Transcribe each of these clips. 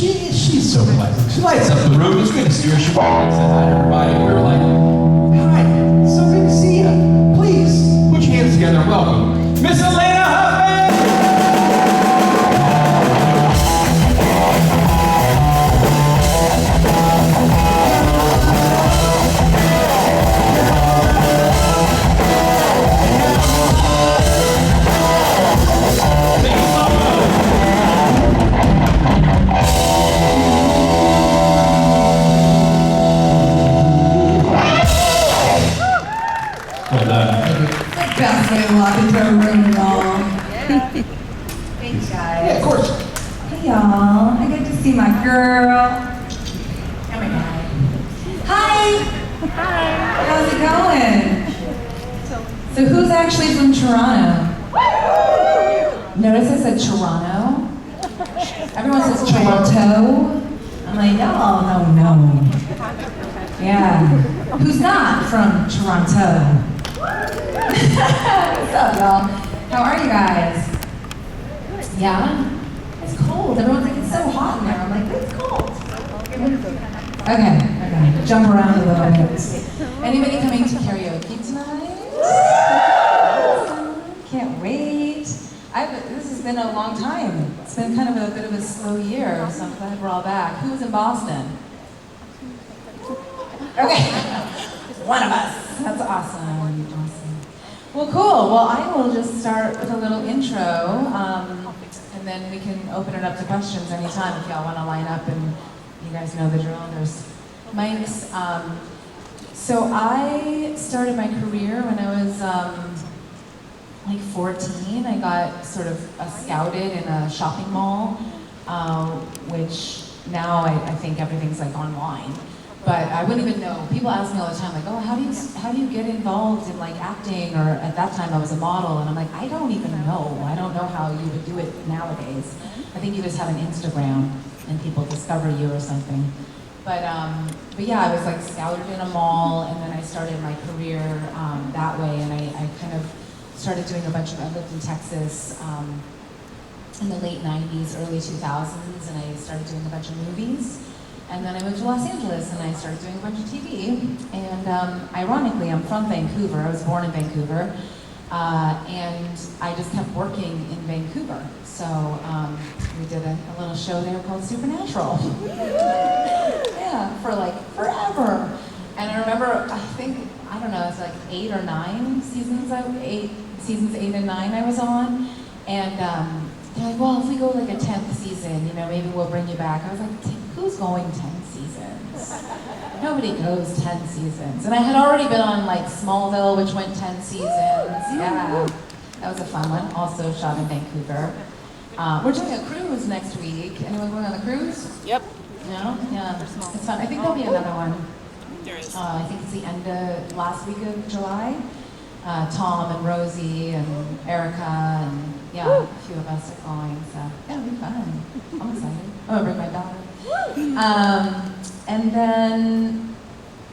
She's so pleasant. She lights up the room. It's good to see her. She walked in and said hi to everybody. We were like, hi, it's so good to see you. Please, put your hands together and welcome Miss Alaina Huffman! Best way to walk into a room, y'all. Thanks, guys. Yeah, of course. Hey, y'all. I get to see my girl. And my guy. Hi. Hi. How's it going? So who's actually from Toronto? Notice I said Toronto. Everyone says Toronto. I'm like, oh, no. Yeah. Who's not from Toronto? What's up, y'all? How are you guys? Yeah? It's cold. Everyone's like, it's so hot in there. I'm like, it's cold. Okay. Jump around a little bit. Anybody coming to karaoke tonight? Can't wait. This has been a long time. It's been kind of a bit of a slow year, so I'm glad we're all back. Who was in Boston? Okay. One of us. That's awesome. Well, cool. Well, I will just start with a little intro, and then we can open it up to questions anytime if y'all want to line up, and you guys know the drill. There's mics. So I started my career when I was like 14. I got sort of scouted in a shopping mall, which now I think everything's like online. But I wouldn't even know. People ask me all the time, like, oh, how do you get involved in like acting? Or at that time I was a model, and I'm like, I don't even know. I don't know how you would do it nowadays. I think you just have an Instagram and people discover you or something. But yeah, I was like scouted in a mall, and then I started my career that way, and I kind of started doing a bunch of, I lived in Texas in the late 90s, early 2000s, and I started doing a bunch of movies. And then I moved to Los Angeles and I started doing a bunch of TV. And ironically, I'm from Vancouver. I was born in Vancouver. And I just kept working in Vancouver. So we did a little show there called Supernatural. Yeah, for like forever. And I remember, I don't know, it's like 8 or 9 seasons, seasons 8 and 9 I was on. And they're like, well, if we go like a 10th season, maybe we'll bring you back. I was like, who's going 10 seasons? Nobody goes 10 seasons. And I had already been on like Smallville, which went 10 seasons. Yeah, that was a fun one. Also shot in Vancouver. We're doing a cruise next week. Anyone going on the cruise? Yep. No? Yeah, it's fun. I think there'll be another one. There is. I think it's the end of last week of July. Tom and Rosie and Erica and yeah, a few of us are going. So yeah, it'll be fun. I'm excited. I'm gonna bring my daughter. And then,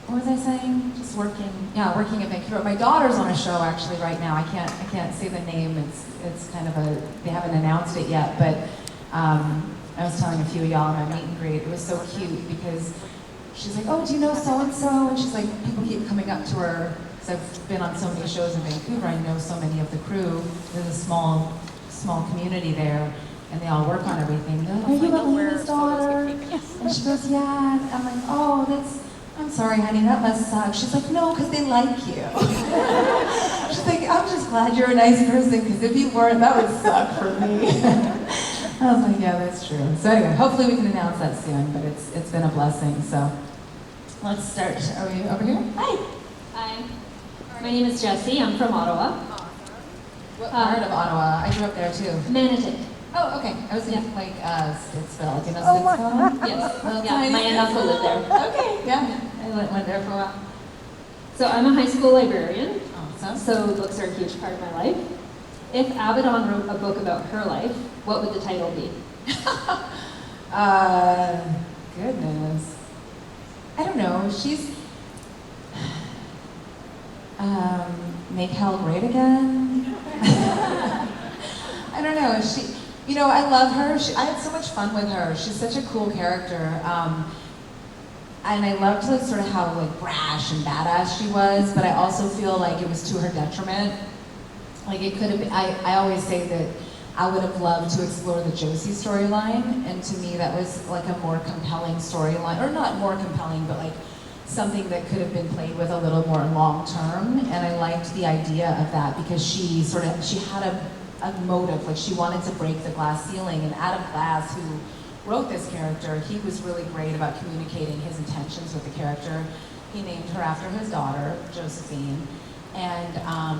what was I saying? Just working in Vancouver. My daughter's on a show actually right now. I can't say the name. It's kind of they haven't announced it yet, but I was telling a few of y'all in my meet and greet. It was so cute because she's like, oh, do you know so-and-so? And she's like, people keep coming up to her, because I've been on so many shows in Vancouver. I know so many of the crew. There's a small community there. And they all work on everything. They're like, are you Alaina's daughter? And she goes, yeah. I'm like, oh, I'm sorry, honey, that must suck. She's like, no, because they like you. She's like, I'm just glad you're a nice person, because if you weren't, that would suck for me. I was like, yeah, that's true. So anyway, hopefully we can announce that soon, but it's been a blessing, so. Let's start. Are we over here? Hi. Hi. My name is Jessie. I'm from Ottawa. What part of Ottawa? I grew up there too. Manatic. Oh, okay. I was in like Stittsville. Do you know Stittsville? Yes. Well, Yeah, my aunt uncle lived there. Okay, yeah. I went there for a while. So I'm a high school librarian. Awesome. So books are a huge part of my life. If Abaddon wrote a book about her life, what would the title be? Goodness. I don't know. She's Make Hell Great Again. I don't know. You know, I love her. I had so much fun with her. She's such a cool character. And I loved like sort of how like brash and badass she was, but I also feel like it was to her detriment. Like it could have been, I always say that I would have loved to explore the Josie storyline, and to me that was like a more compelling storyline, or not more compelling, but like something that could have been played with a little more long term. And I liked the idea of that because she had a motive, like she wanted to break the glass ceiling. And Adam Glass, who wrote this character, he was really great about communicating his intentions with the character. He named her after his daughter, Josephine, and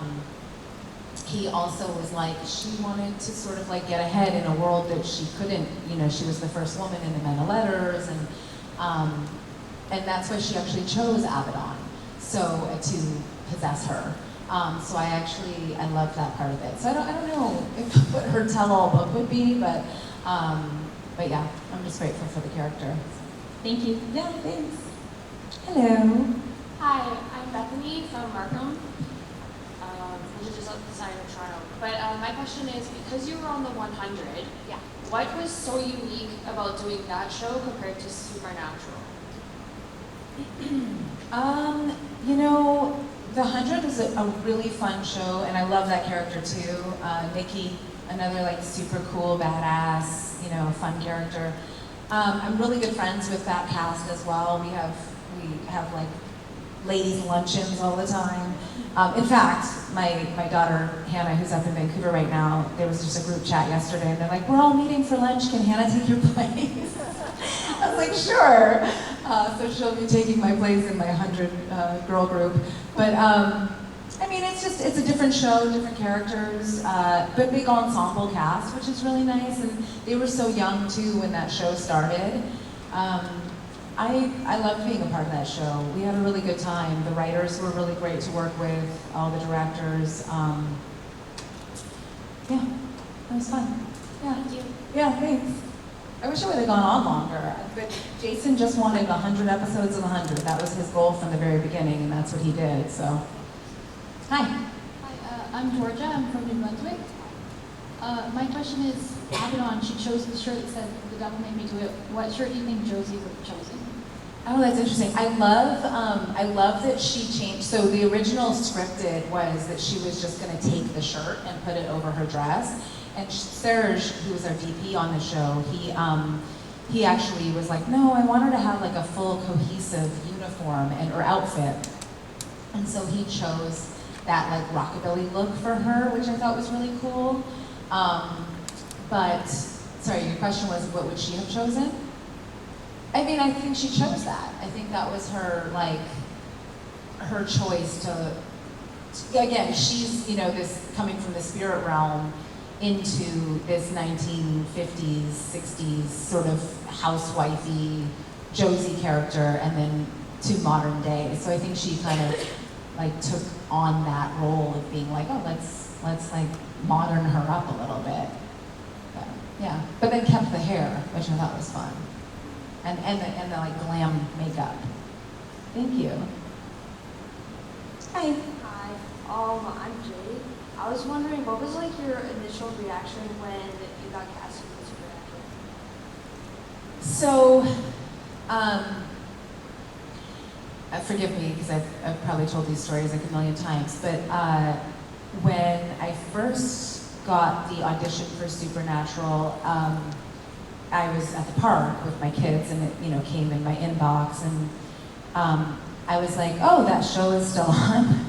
he also was like, she wanted to sort of like get ahead in a world that she couldn't, you know, she was the first woman in the Men of Letters, and that's why she actually chose Abaddon, so to possess her. So I love that part of it. So I don't know what her tell-all book would be, but yeah, I'm just grateful for the character. Thank you. Yeah, thanks. Hello. Hi, I'm Bethany from Markham, which is just up the side of Toronto. But my question is, because you were on the 100, Yeah. what was so unique about doing that show compared to Supernatural? You know, The 100 is a really fun show, and I love that character too. Nikki, another like super cool, badass, you know, fun character. I'm really good friends with that cast as well. We have like ladies' luncheons all the time. In fact, my daughter Hannah, who's up in Vancouver right now, there was just a group chat yesterday, and they're like, "We're all meeting for lunch. Can Hannah take your place?" I was like, "Sure." So she'll be taking my place in my 100 girl group. But I mean, it's a different show, different characters, but big ensemble cast, which is really nice. And they were so young too when that show started. I loved being a part of that show. We had a really good time. The writers were really great to work with, all the directors. Yeah, it was fun. Yeah. Thank you. Yeah, thanks. I wish it would have gone on longer, but Jason just wanted 100 episodes of 100. That was his goal from the very beginning, and that's what he did, so. Hi. Hi, I'm Georgia. I'm from New Brunswick. My question is, Abaddon, she chose the shirt that said, "The devil made me do it." What shirt do you think Josie would have chosen? Oh, that's interesting. I love that she changed. So the original scripted was that she was just going to take the shirt and put it over her dress. And Serge, who was our DP on the show, he actually was like, "No, I want her to have like a full cohesive uniform or outfit." And so he chose that like rockabilly look for her, which I thought was really cool. But sorry, your question was, what would she have chosen? I mean, I think she chose that. I think that was her her choice to again, she's, you know, this coming from the spirit realm into this 1950s, 60s sort of housewifey Josie character, and then to modern day. So I think she kind of like took on that role of being like, oh, let's like modern her up a little bit. But, yeah, but then kept the hair, which I thought was fun, and the like glam makeup. Thank you. Hi. Hi, I'm Jade. I was wondering, what was like your initial reaction when you got cast in Supernatural? So, forgive me because I've probably told these stories like a million times, but when I first got the audition for Supernatural, I was at the park with my kids, and it, you know, came in my inbox, and I was like, oh, that show is still on.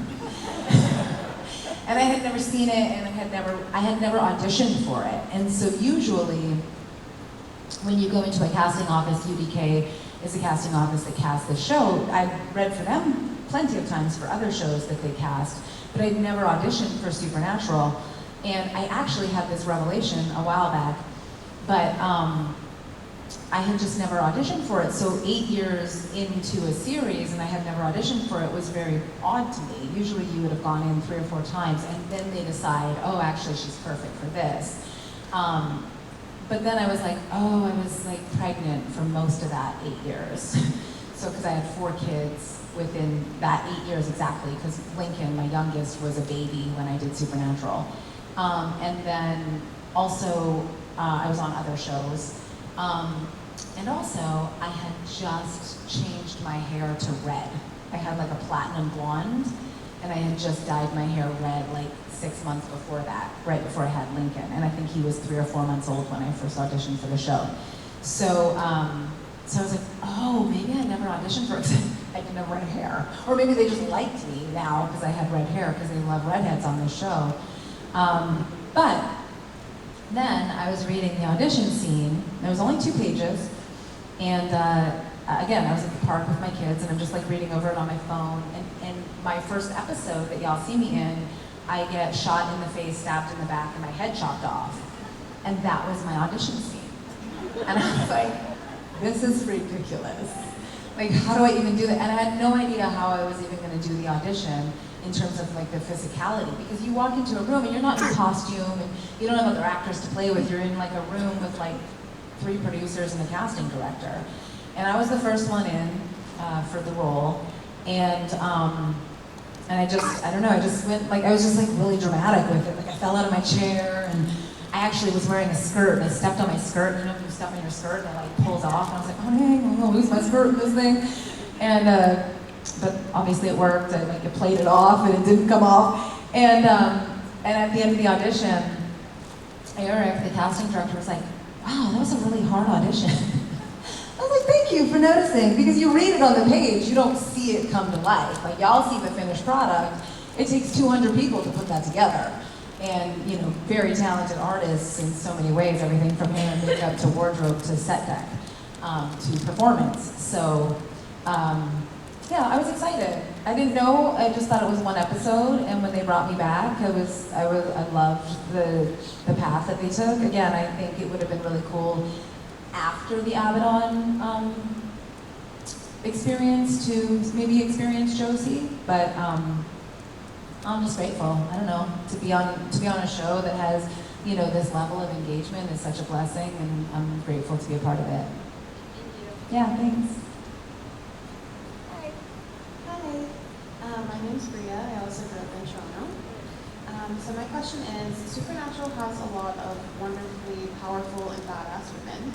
And I had never seen it, and I had never auditioned for it. And so usually, when you go into a casting office, UDK is a casting office that casts the show. I've read for them plenty of times for other shows that they cast, but I'd never auditioned for Supernatural. And I actually had this revelation a while back, but I had just never auditioned for it. So 8 years into a series and I had never auditioned for it was very odd to me. Usually you would have gone in 3 or 4 times and then they decide, oh, actually she's perfect for this. But then I was like, oh, I was like pregnant for most of that 8 years. So, because I had 4 kids within that 8 years exactly, because Lincoln, my youngest, was a baby when I did Supernatural. And then also, I was on other shows. And also, I had just changed my hair to red. I had like a platinum blonde, and I had just dyed my hair red like 6 months before that, right before I had Lincoln. And I think he was 3 or 4 months old when I first auditioned for the show. So, so I was like, oh, maybe I never auditioned for it because I didn't have red hair. Or maybe they just liked me now because I had red hair because they love redheads on this show. But then I was reading the audition scene. There was only 2 pages. And again, I was at the park with my kids and I'm just like reading over it on my phone. And my first episode that y'all see me in, I get shot in the face, stabbed in the back, and my head chopped off. And that was my audition scene. And I was like, this is ridiculous. Like, how do I even do that? And I had no idea how I was even gonna do the audition in terms of like the physicality, because you walk into a room and you're not in costume and you don't have other actors to play with. You're in like a room with like 3 producers and a casting director. And I was the first one in for the role. And I don't know, I just went, like, I was just like really dramatic with it. Like I fell out of my chair and I actually was wearing a skirt and I stepped on my skirt. You know, if you step on your skirt and it like pulls off, and I was like, oh dang, I'm gonna lose my skirt in this thing. And, but obviously it worked. I like played it off and it didn't come off. And at the end of the audition, Eric, the casting director, was like, wow, that was a really hard audition. I was like, thank you for noticing, because you read it on the page, you don't see it come to life. Like y'all see the finished product. It takes 200 people to put that together. And, you know, very talented artists in so many ways, everything from hair and makeup to wardrobe to set deck to performance. So, yeah, I was excited. I didn't know, I just thought it was 1 episode, and when they brought me back, I loved the path that they took. Again, I think it would have been really cool after the Abaddon experience to maybe experience Josie, but I'm just grateful. I don't know, to be on a show that has, you know, this level of engagement is such a blessing, and I'm grateful to be a part of it. Thank you. Yeah, thanks. Hi. Hi, my name's Bria. I also grew up in Toronto. So my question is, Supernatural has a lot of wonderfully powerful and badass women.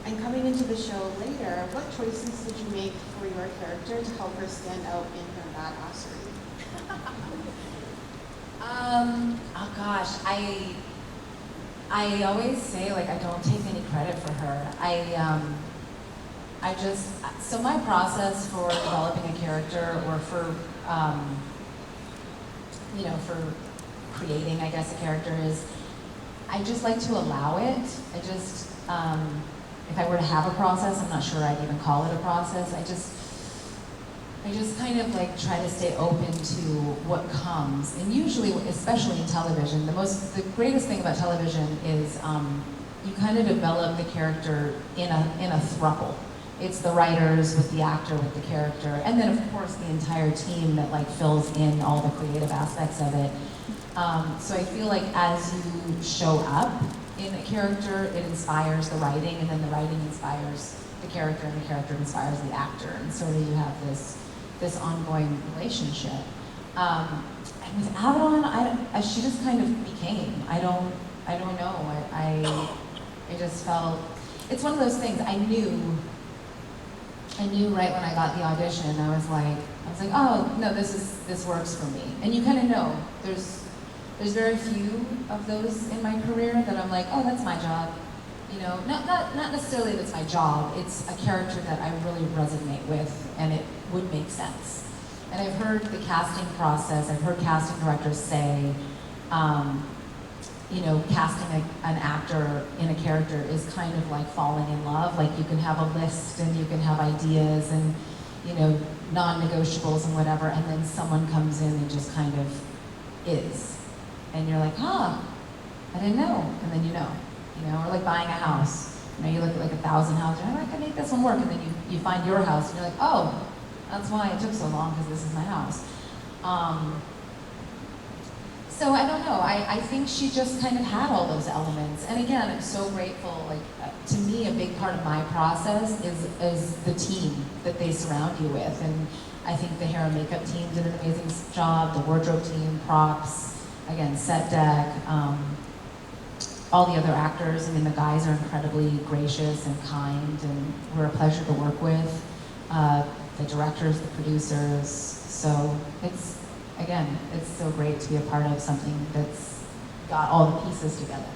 And coming into the show later, what choices did you make for your character to help her stand out in her badassery? Oh gosh, I always say, like, I don't take any credit for her. So my process for developing a character, or for, you know, for creating, I guess, a character is, I just like to allow it. I just, if I were to have a process, I'm not sure I'd even call it a process. I just kind of like try to stay open to what comes. And usually, especially in television, the greatest thing about television is you kind of develop the character in a throuple. It's the writers with the actor with the character, and then of course the entire team that like fills in all the creative aspects of it. So I feel like as you show up in a character, it inspires the writing, and then the writing inspires the character, and the character inspires the actor, and sort of you have this ongoing relationship. And with Abaddon, she just kind of became. I don't know. I just felt, it's one of those things. I knew right when I got the audition. I was like, oh no, this works for me. And you kind of know. There's very few of those in my career that I'm like, oh, that's my job. You know, not necessarily that's my job. It's a character that I really resonate with, and it would make sense. And I've heard the casting process. I've heard casting directors say, you know, casting an actor in a character is kind of like falling in love. Like you can have a list and you can have ideas and, you know, non-negotiables and whatever, and then someone comes in and just kind of is. And you're like, I didn't know. And then you know, or like buying a house. You know, you look at like 1,000 houses, you're like, I can make this one work. And then you find your house and you're like, oh, that's why it took so long, because this is my house. So I don't know, I think she just kind of had all those elements. And again, I'm so grateful, like, to me, a big part of my process is the team that they surround you with. And I think the hair and makeup team did an amazing job, the wardrobe team, props, again, set deck. all the other actors. I mean, the guys are incredibly gracious and kind, and we're a pleasure to work with. The directors, the producers. So it's, again, it's so great to be a part of something that's got all the pieces together.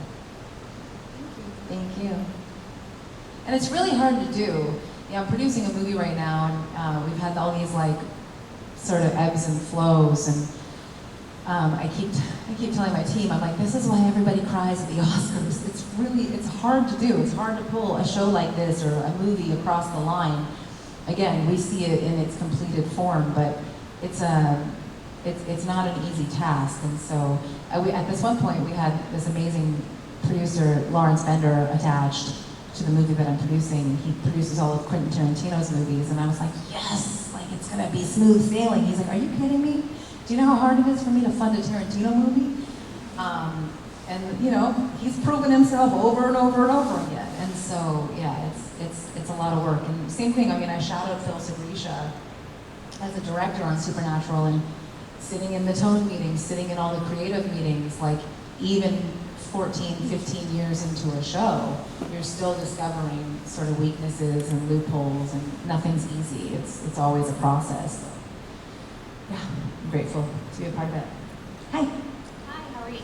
Thank you. And it's really hard to do. Yeah, I'm producing a movie right now, and we've had all these like sort of ebbs and flows, and I keep telling my team, I'm like, this is why everybody cries at the Oscars. It's hard to do. It's hard to pull a show like this or a movie across the line. Again, we see it in its completed form, but it's not an easy task. And so at this one point, we had this amazing producer, Lawrence Bender, attached to the movie that I'm producing. He produces all of Quentin Tarantino's movies, and I was like, yes, like it's gonna be smooth sailing. He's like, are you kidding me? Do you know how hard it is for me to fund a Tarantino movie? And you know, he's proven himself over and over and over again. And so, yeah, it's a lot of work. And same thing, I mean, I shadowed Phil Segrisha as a director on Supernatural, and sitting in the tone meetings, sitting in all the creative meetings, like even 14, 15 years into a show, you're still discovering sort of weaknesses and loopholes, and nothing's easy. It's always a process. So, yeah, I'm grateful to be a part of it. Hi. Hi, how are you?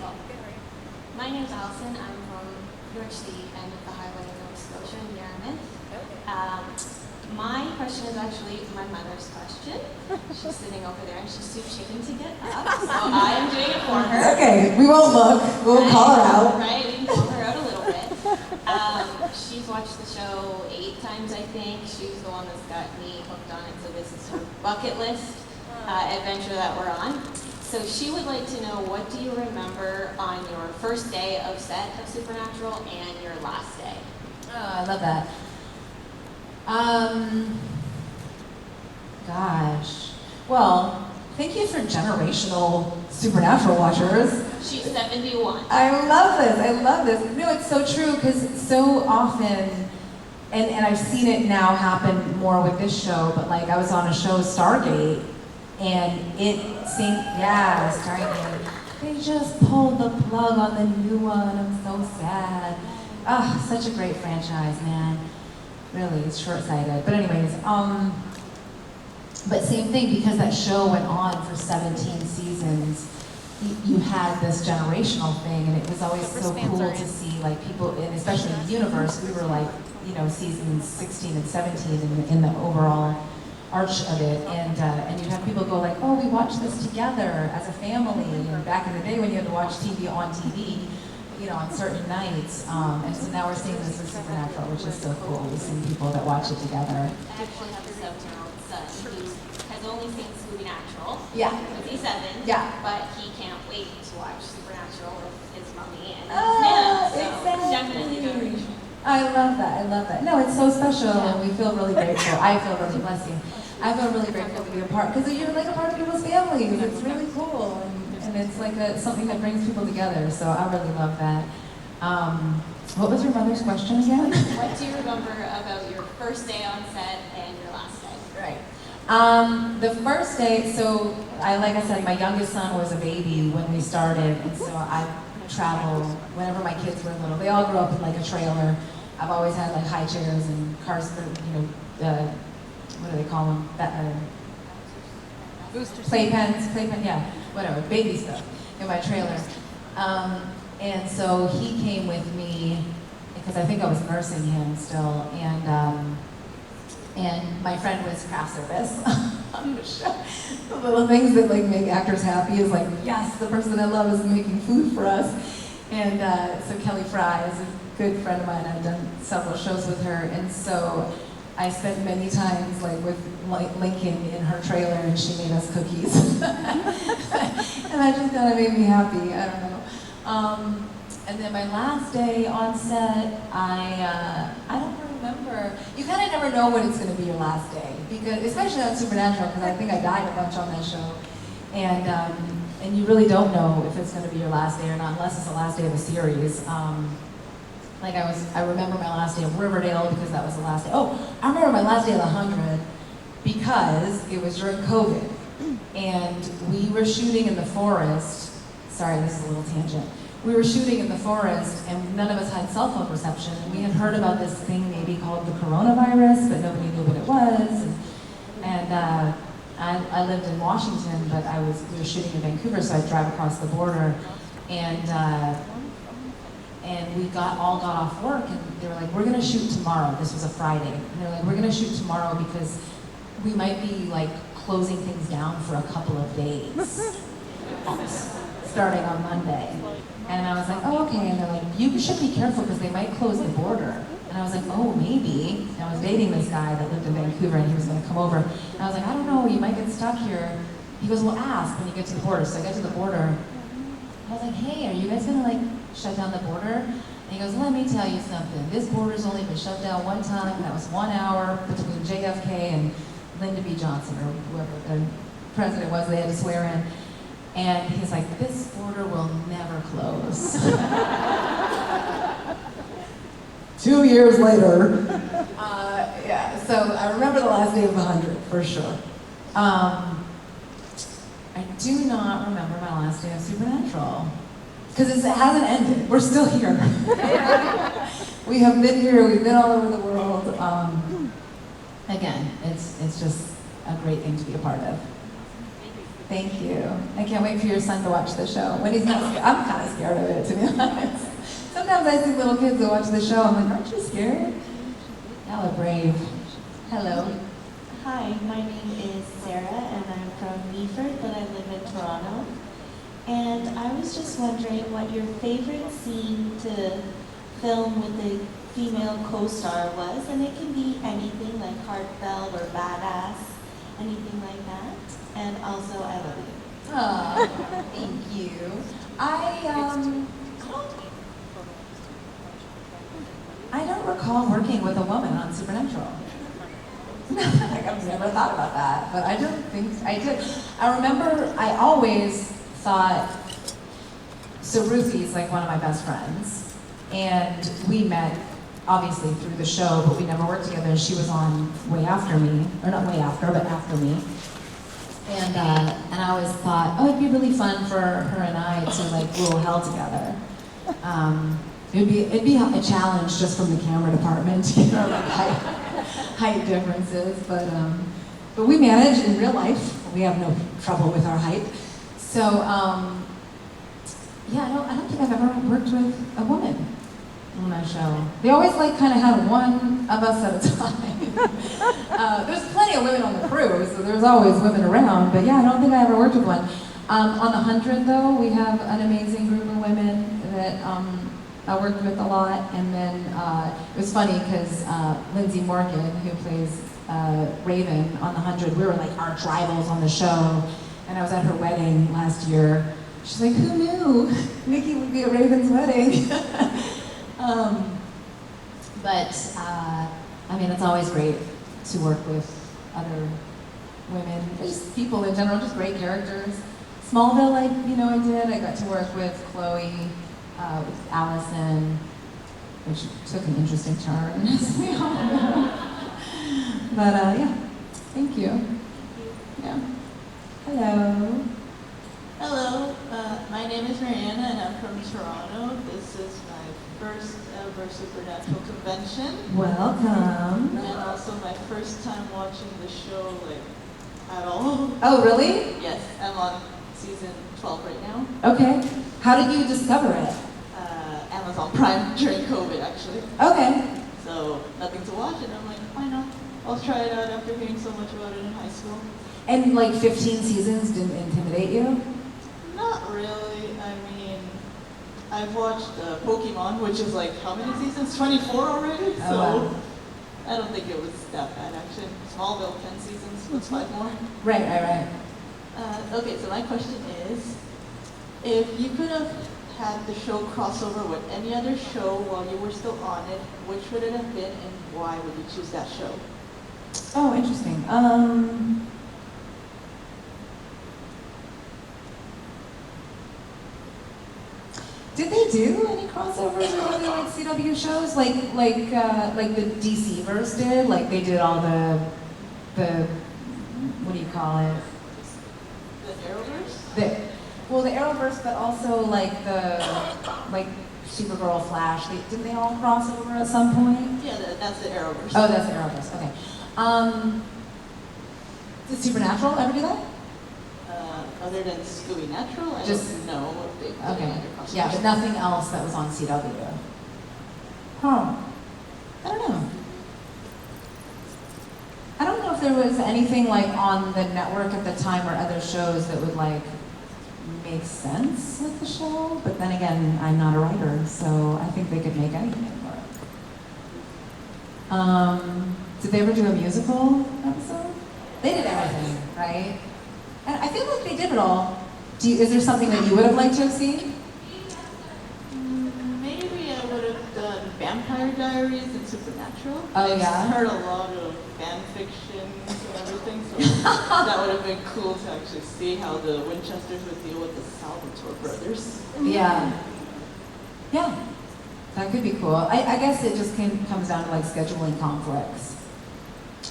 My name's Allison. I'm from New York City and the highway in Nova Scotia in Yarmouth. My question is actually my mother's question. She's sitting over there and she's too chicken to get up, so I am doing it for her. Okay, we won't look. We'll call her out. Right, we can call her out a little bit. She's watched the show 8 times, I think. She's the one that's got me hooked on it, so this is her bucket list adventure that we're on. So she would like to know, what do you remember on your first day of set of Supernatural and your last day? Oh, I love that. Gosh. Well, thank you for generational Supernatural watchers. She's 71. I love this. I love this. No, it's so true, because so often, and I've seen it now happen more with this show, but like I was on a show, Stargate, and Stargate. They just pulled the plug on the new one. I'm so sad. Ah, such a great franchise, man. Really, it's short-sighted. But anyways, but same thing, because that show went on for 17 seasons, you had this generational thing, and it was always so cool to see like people, and especially in the universe, we were like, you know, seasons 16 and 17 in the overall arch of it, and you'd have people go like, oh, we watched this together as a family, and back in the day when you had to watch TV on TV, you know, on certain nights, and so now we're seeing this as Supernatural, which is so cool. We've seen people that watch it together. I actually have a 7-year-old son who has only seen Supernatural. Yeah. Because he's 7. Yeah. But he can't wait to watch Supernatural with his mommy and his nana. So it's definitely generational. I love that. I love that. No, it's so special, and we feel really grateful. I feel really blessed. I feel really grateful to be a part, because you're like a part of people's families. It's really cool, and it's like something that brings people together. So I really love that. What was your mother's question again? What do you remember about your first day on set and your last day? Right. The first day, so like I said, my youngest son was a baby when we started, and so I traveled whenever my kids were little. They all grew up in like a trailer. I've always had like high chairs and cars for, you know, what do they call them? Playpen, yeah, whatever, baby stuff in my trailer. And so he came with me because I think I was nursing him still, and my friend was craft service on the show. The little things that like make actors happy is like, yes, the person I love is making food for us. And so Kelly Fry is a good friend of mine. I've done several shows with her, and so I spent many times like with Lincoln in her trailer, and she made us cookies. And that just kind of made me happy. I don't know. And then my last day on set, I don't remember. You kind of never know when it's going to be your last day, because especially on Supernatural, because I think I died a bunch on that show, and you really don't know if it's going to be your last day or not, unless it's the last day of a series. Like I remember my last day of Riverdale because that was the last day. Oh, I remember my last day of The 100 because it was during COVID, and we were shooting in the forest. Sorry, this is a little tangent. we were shooting in the forest, and none of us had cell phone reception. And we had heard about this thing maybe called the coronavirus, but nobody knew what it was. And I lived in Washington, but we were shooting in Vancouver, so I'd drive across the border. And we all got off work, and they were like, we're gonna shoot tomorrow. This was a Friday. And they're like, we're gonna shoot tomorrow because we might be like closing things down for a couple of days, starting on Monday. And I was like, oh, okay. And they're like, you should be careful because they might close the border. And I was like, oh, maybe. And I was dating this guy that lived in Vancouver, and he was gonna come over. And I was like, I don't know, you might get stuck here. He goes, well, ask when you get to the border. So I get to the border. I was like, hey, are you guys gonna like shut down the border? And he goes, let me tell you something. This border's only been shut down one time, and that was 1 hour between JFK and Lyndon B. Johnson, or whoever the president was, they had to swear in. And he's like, this border will never close. 2 years later, yeah, so I remember the last day of 100, for sure. I do not remember my last day of Supernatural, because it hasn't ended. We're still here. We have been here, we've been all over the world. Again, it's just a great thing to be a part of. Thank you. I can't wait for your son to watch the show. When he's not, I'm kind of scared of it, to be honest. Sometimes I see little kids that watch the show, I'm like, aren't you scared? Y'all are brave. Hello. Hi, my name is Sarah, and I'm from Meaford, but I live in Toronto. And I was just wondering what your favorite scene to film with a female co-star was, and it can be anything like heartfelt or badass, anything like that. And also, I love you. Oh, thank you. I don't recall working with a woman on Supernatural. Like, I've never thought about that, but I don't think I did. I remember I always thought, so Ruthie's like one of my best friends, and we met obviously through the show, but we never worked together. She was on way after me, or not way after, but after me. And I always thought, oh, it'd be really fun for her and I to like rule hell together. It'd be a challenge just from the camera department, you know, like height differences. But we manage in real life. We have no trouble with our height. So yeah, I don't think I've ever worked with a woman on that show. They always like kind of had one of us at a time. There's plenty of women on the crew, so there's always women around, but yeah, I don't think I ever worked with one. On the 100 though, we have an amazing group of women that I worked with a lot, and then it was funny because Lindsay Morgan, who plays Raven on the 100, we were like arch rivals on the show, and I was at her wedding last year. She's like, who knew Nikki would be at Raven's wedding? But I mean, it's always great to work with other women, just people in general, just great characters. Smallville, I got to work with Chloe, with Allison, which took an interesting turn, as we all know. But yeah, thank you. Yeah. Hello. Hello, my name is Mariana and I'm from Toronto. This is my first ever Supernatural convention. Welcome. And also my first time watching the show, at all. Oh, really? Yes, I'm on season 12 right now. Okay. How did you discover it? Amazon Prime during COVID, actually. Okay. So, nothing to watch, and I'm like, why not? I'll try it out after hearing so much about it in high school. And 15 seasons didn't intimidate you? Not really. I mean, I've watched Pokemon, which is how many seasons? 24 already? Oh, wow. I don't think it was that bad, actually. Smallville, 10 seasons, what's 5 more? Right. Okay, so my question is, if you could have had the show crossover with any other show while you were still on it, which would it have been and why would you choose that show? Oh, interesting. Did they do any crossovers with other CW shows, like the DC verse did? Like they did all the what do you call it? The Arrowverse? Well, the Arrowverse, but also like like Supergirl, Flash. Didn't they all cross over at some point? Yeah, that's the Arrowverse. Oh, that's the Arrowverse. Okay. Did Supernatural ever do that? Other than Scooby Natural, I Just- don't know if they put Okay. it under crossovers. Yeah, but nothing else that was on CW. Huh. I don't know. I don't know if there was anything like on the network at the time or other shows that would like make sense with the show, but then again, I'm not a writer, so I think they could make anything work. Did they ever do a musical episode? They did everything, right? And I feel like they did it all. Is there something that you would have liked to have seen? Maybe I would have done Vampire Diaries and Supernatural. Oh, yeah? I've heard a lot of fan fiction and everything, so that would have been cool to actually see how the Winchesters would deal with the Salvatore brothers. Yeah. Yeah. That could be cool. I guess it just comes down to like scheduling conflicts.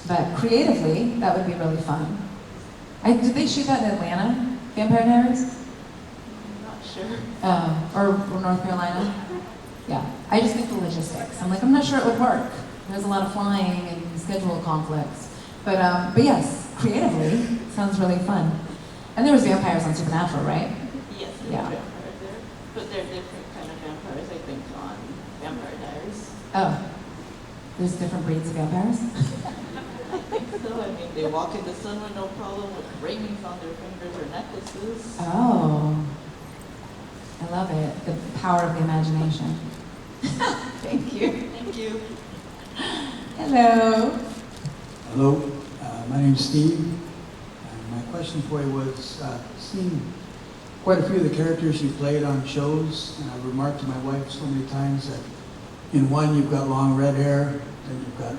But creatively, that would be really fun. Did they shoot that in Atlanta? Vampire Diaries? I'm not sure. Or North Carolina? Yeah. I just think the logistics. I'm not sure it would work. There's a lot of flying and schedule conflicts. But yes, creatively, sounds really fun. And there was vampires on Supernatural, right? Yes, there Yeah. are vampires there. But they're different kind of vampires, I think, on Vampire Diaries. Oh. There's different breeds of vampires? I think so. I mean, they walk in the sun with no problem with rings on their fingers or necklaces. Oh, I love it. The power of the imagination. Thank you. Thank you. Hello. Hello, my name's Steve. My question for you was, seen quite a few of the characters you played on shows, and I've remarked to my wife so many times that in one you've got long red hair, then you've got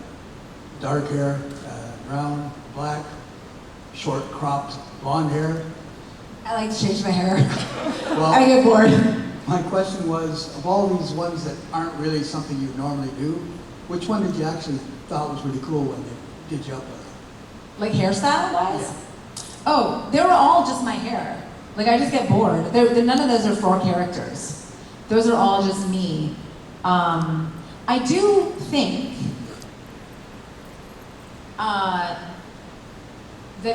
dark hair, brown, black, short cropped blonde hair. I like to change my hair. Well, I get bored. my question was, of all these ones that aren't really something you normally do, which one did you actually thought was really cool when they did you up with it? Like hairstyle wise? Yeah. Oh, they were all just my hair. Like I just get bored. None of those are for characters. Those are all just me. I do think that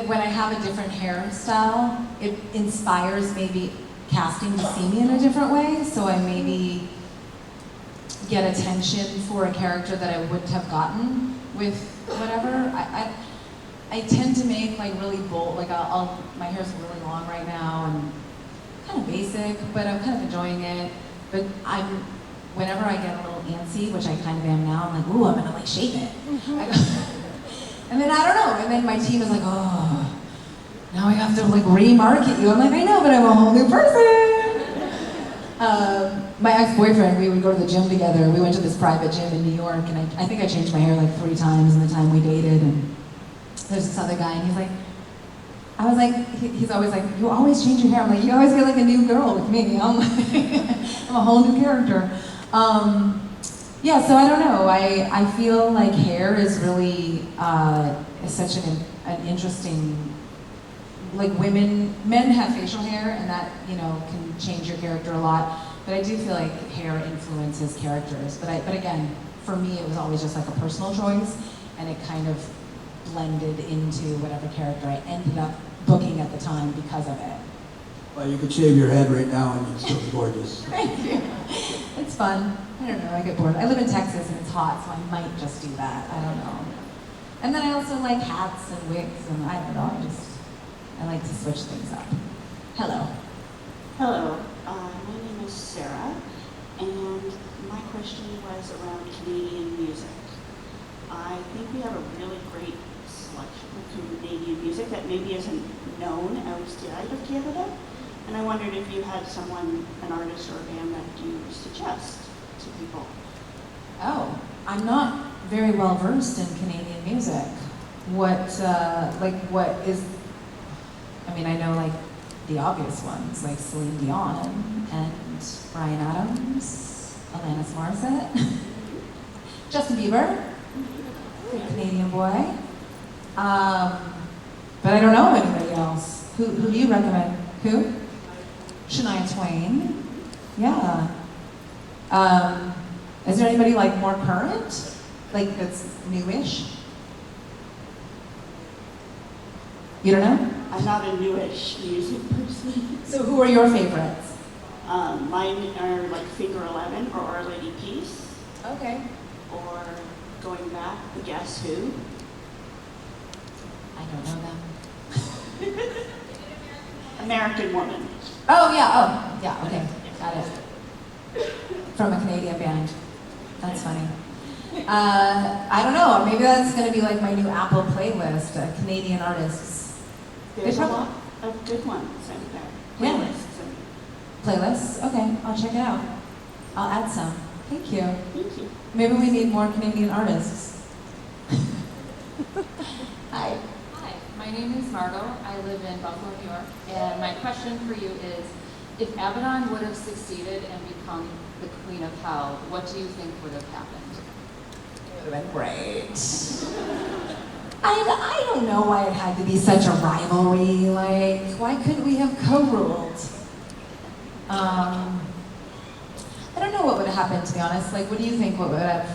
when I have a different hairstyle, it inspires maybe casting to see me in a different way. So I maybe get attention for a character that I wouldn't have gotten with whatever. I tend to make like really bold, like my hair's really long right now and kind of basic, but I'm kind of enjoying it. But whenever I get a little antsy, which I kind of am now, I'm like, ooh, I'm gonna like shape it. And then I don't know, and then my team is like, oh, now I have to like remarket you. I'm like, I know, but I'm a whole new person. My ex-boyfriend, we would go to the gym together. We went to this private gym in New York, and I think I changed my hair like 3 times in the time we dated. And there's this other guy, and he's like, I was like, he's always like, you always change your hair. I'm like, you always get like a new girl with me. I'm a whole new character. Yeah, so I don't know. I feel like hair is really is such an interesting, like men have facial hair, and that can change your character a lot. But I do feel like hair influences characters. But again, for me, it was always just like a personal choice, and it kind of blended into whatever character I ended up booking at the time because of it. Well, you could shave your head right now and you'd still be gorgeous. Thank you. It's fun. I don't know, I get bored. I live in Texas and it's hot, so I might just do that. I don't know. And then I also like hats and wigs, and I don't know, I like to switch things up. Hello. Hello, my name is Sarah, and my question was around Canadian music. I think we have a really great selection of Canadian music that maybe isn't known outside of Canada, and I wondered if you had someone, an artist or a band that you suggest to people. Oh, I'm not very well versed in Canadian music. What is, I mean, I know like the obvious ones, like Celine Dion and Bryan Adams, Alanis Morissette, Justin Bieber, good Canadian boy. But I don't know anybody else. Who do you recommend? Who? Shania Twain. Yeah. Is there anybody like more current? Like that's newish? You don't know? I'm not a newish music person. So who are your favorites? Mine are like Figure 11 or Our Lady Peace, Okay. or going back, The Guess Who. I don't know them. American Woman. Oh yeah, okay, got it. From a Canadian band. That's funny. I don't know, maybe that's gonna be like my new Apple playlist, Canadian artists. There's a probably- lot of good ones out there. Yeah. Playlists. Playlists? Okay, I'll check it out. I'll add some. Thank you. Thank you. Maybe we need more Canadian artists. Hi. Hi, my name is Margot. I live in Buffalo, New York. And my question for you is, if Abaddon would have succeeded and become the Queen of Hell, what do you think would have happened? It would have been great. I don't know why it had to be such a rivalry. Like, why couldn't we have co-ruled? I don't know what would have happened, to be honest. Like, what do you think? What would have?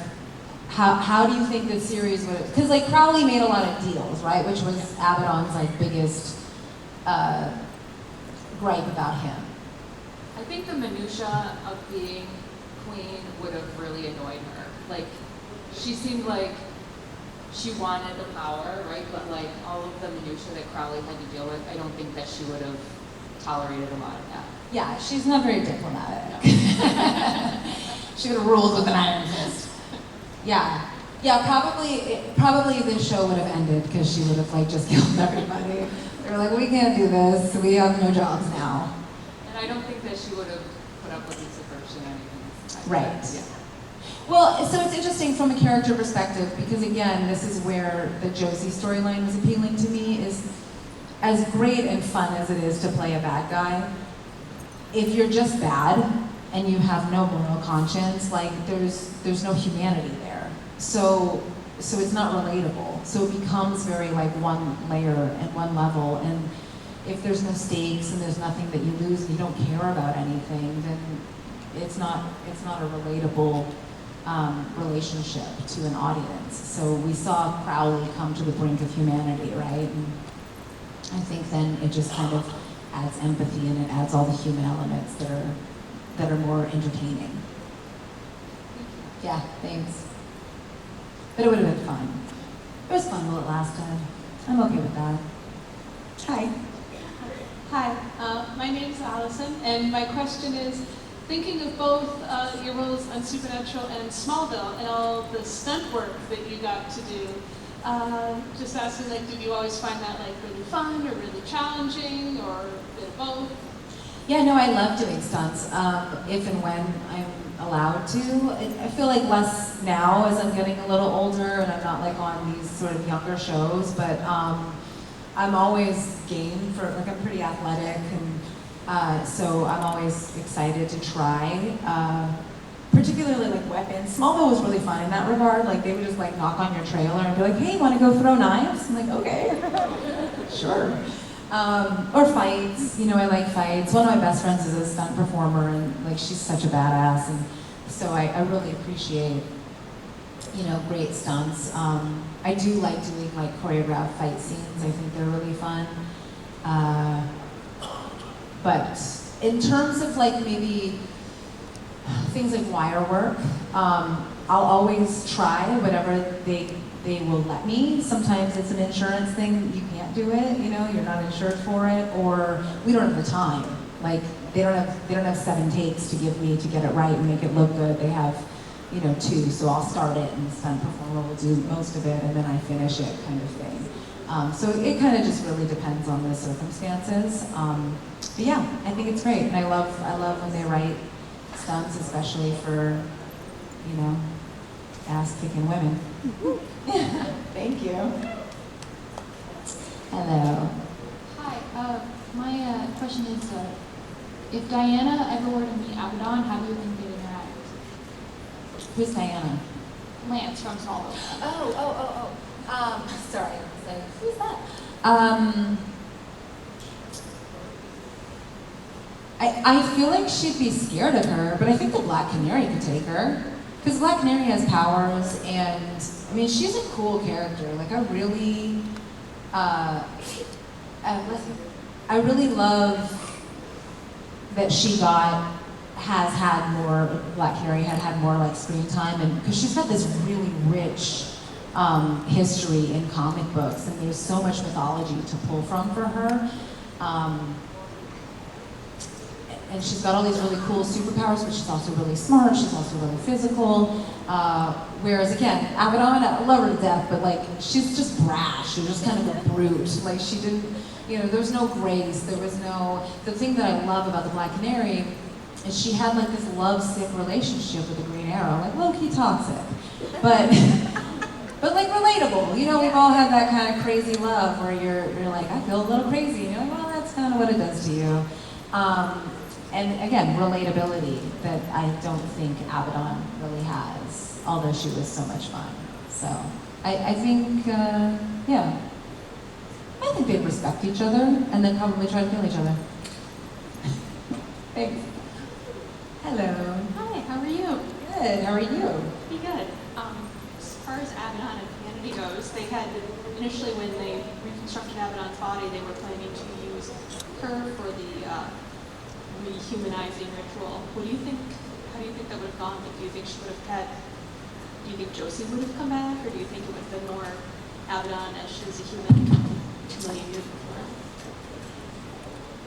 How do you think the series would have? Because like Crowley made a lot of deals, right? Which was Abaddon's like biggest gripe about him. I think the minutia of being queen would have really annoyed her. Like, she seemed like she wanted the power, right? But like all of the minutia that Crowley had to deal with, I don't think that she would have tolerated a lot of that. Yeah, she's not very diplomatic. She would have ruled with an iron fist. Yeah, probably this show would have ended because she would have like just killed everybody. They were like, we can't do this. We have no jobs now. And I don't think that she would have put up with the subversion anything. Right. Yeah. Well, so it's interesting from a character perspective because again, this is where the Josie storyline was appealing to me. Is as great and fun as it is to play a bad guy, if you're just bad and you have no moral conscience, like there's no humanity there. So it's not relatable. So it becomes very like one layer and one level. And if there's no stakes and there's nothing that you lose and you don't care about anything, then it's not a relatable relationship to an audience. So we saw Crowley come to the brink of humanity, right? And I think then it just kind of adds empathy and it adds all the human elements that are more entertaining. Yeah, thanks. But it would have been fun. It was fun while it lasted. I'm okay with that. Hi. Hi, my name's Allison, and my question is, thinking of both your roles on Supernatural and Smallville and all the stunt work that you got to do, just asking, like, did you always find that like really fun or really challenging, or a bit of both? Yeah, no, I love doing stunts, if and when I'm allowed to. I feel like less now as I'm getting a little older and I'm not like on these sort of younger shows, but I'm always game for, like I'm pretty athletic and so I'm always excited to try. Particularly like weapons. Smallville was really fun in that regard. Like they would just like knock on your trailer and be like, hey, you wanna go throw knives? I'm like, okay, sure. Or fights, you know, I like fights. One of my best friends is a stunt performer and like she's such a badass, and so I really appreciate, you know, great stunts. I do like doing like choreographed fight scenes. I think they're really fun. But in terms of like maybe things like wire work, I'll always try whatever they will let me. Sometimes it's an insurance thing, you can't do it, you know, you're not insured for it, or we don't have the time. Like they don't have 7 takes to give me to get it right and make it look good. They have, you know, 2, so I'll start it and the stunt performer will do most of it and then I finish it, kind of thing. So it kind of just really depends on the circumstances. But yeah, I think it's great, and I love when they write stunts, especially for, you know, ass-kicking women. Thank you. Hello. Hi, my question is, if Diana ever were to meet Abaddon, how do you think they'd interact? Who's Diana? Lance from Smallville. Sorry, I was like, who's that? I feel like she'd be scared of her, but I think the Black Canary could take her. Because Black Canary has powers, and I mean, she's a cool character. Like, I really love that she has had more, Black Canary had more like screen time, and because she's got this really rich history in comic books, and there's so much mythology to pull from for her. And she's got all these really cool superpowers, but she's also really smart, she's also really physical. Whereas again, Abaddon, I love her to death, but like, she's just brash, she's just kind of a brute. Like, she didn't, there was no grace, there was no, the thing that I love about the Black Canary is she had like this love-sick relationship with the Green Arrow, like low-key toxic, but like relatable. We've all had that kind of crazy love where you're like, I feel a little crazy, and you're like, well, that's kind of what it does to you. And again, relatability that I don't think Abaddon really has, although she was so much fun. So I think, I think they'd respect each other and then probably try to kill each other. Thanks. Hello. Hi, how are you? Good, how are you? Pretty good. As far as Abaddon and humanity goes, they had, initially when they reconstructed Abaddon's body, they were planning to use her for the rehumanizing ritual. What do you think, how do you think that would have gone? Like, do you think she would have had, do you think Josie would have come back, or do you think it would have been more Abaddon as she was a human 2 million years before?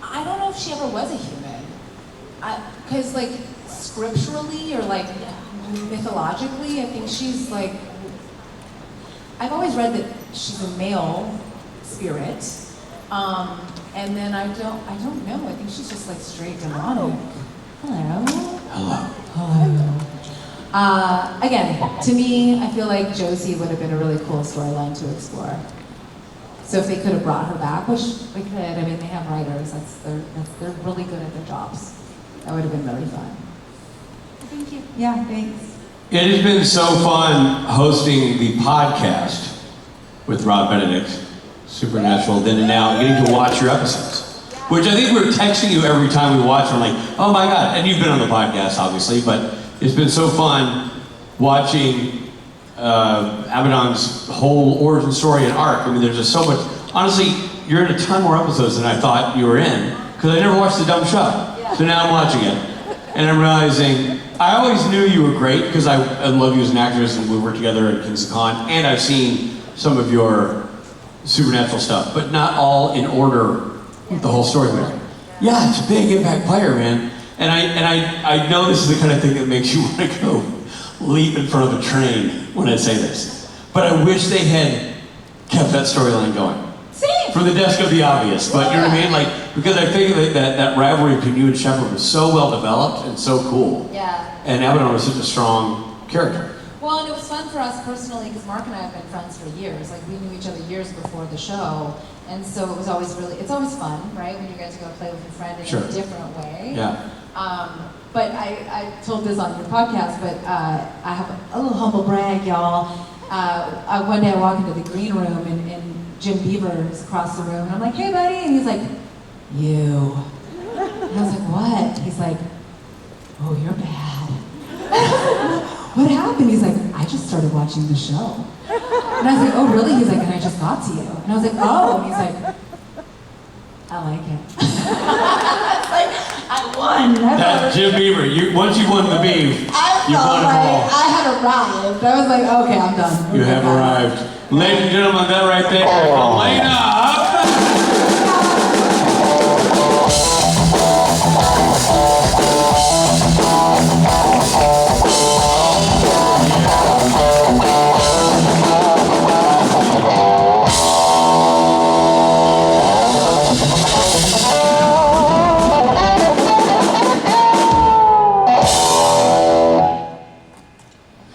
I don't know if she ever was a human. Because like scripturally or like mythologically, I think she's like, I've always read that she's a male spirit. And then I don't know. I think she's just like straight demonic. Hello. Again, to me, I feel like Josie would have been a really cool storyline to explore. So if they could have brought her back, which they could, I mean, they have writers. They're really good at their jobs. That would have been really fun. Thank you. Yeah, thanks. It has been so fun hosting the podcast with Rob Benedict, Supernatural, then and now getting to watch your episodes. Which I think we're texting you every time we watch. We're like, oh my God. And you've been on the podcast, obviously, but it's been so fun watching Abaddon's whole origin story and arc. I mean, there's just so much. Honestly, you're in a ton more episodes than I thought you were in, because I never watched the dumb show. So now I'm watching it, and I'm realizing, I always knew you were great, because I love you as an actress, and we worked together at Kings of Con, and I've seen some of your Supernatural stuff, but not all in order with the whole story. Yeah, it's a big impact player, man. And I know this is the kind of thing that makes you want to go leap in front of a train when I say this. But I wish they had kept that storyline going. Same. For the desk of the obvious, but you know what I mean? Like, because I think that rivalry between you and Shepard was so well developed and so cool. Yeah. And Abaddon was such a strong character. Well, and it was fun for us personally, because Mark and I have been friends for years. Like, we knew each other years before the show. And so it was always it's always fun, right? When you get to go play with your friend in a different way. Yeah. But I told this on your podcast, but I have a little humble brag, y'all. One day I walk into the green room and Jim Beaver is across the room, and I'm like, hey buddy, and he's like, you. And I was like, what? He's like, oh, you're bad. What happened? He's like, I just started watching the show. And I was like, oh really? He's like, and I just got to you. And I was like, oh. And he's like, I like it. It's like, I won. That Jim Beaver, once you won the beef, you won it all. I had arrived. I was like, okay, I'm done. You have arrived. Ladies and gentlemen, that right there, Alaina Huffman.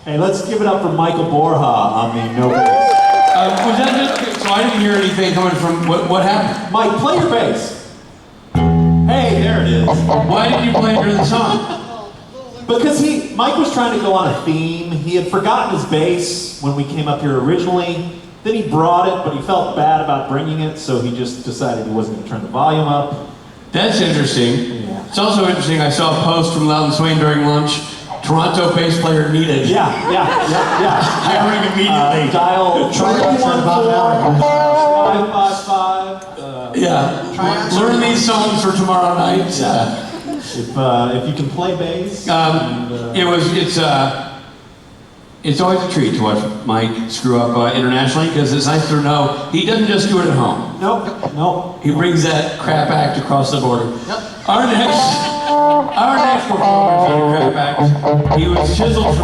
Hey, let's give it up for Michael Borja on the no bass. Was that just, so I didn't hear anything coming from, what happened? Mike, play your bass. Hey, there it is. Why didn't you play it during the song? Because Mike was trying to go on a theme. He had forgotten his bass when we came up here originally. Then he brought it, but he felt bad about bringing it, so he just decided he wasn't going to turn the volume up. That's interesting. Yeah. It's also interesting, I saw a post from Loudon Swain during lunch. Toronto bass player needed. Yeah. Hiring immediately. Dial Tryouts are about an hour. 555. Yeah. Tryouts Learn these songs for tomorrow night. Yeah. If you can play bass. It's always a treat to watch Mike screw up internationally because it's nice to know he doesn't just do it at home. Nope. He brings that crap act across the border. Yep. Our next performer is a crap act. He was chiseled from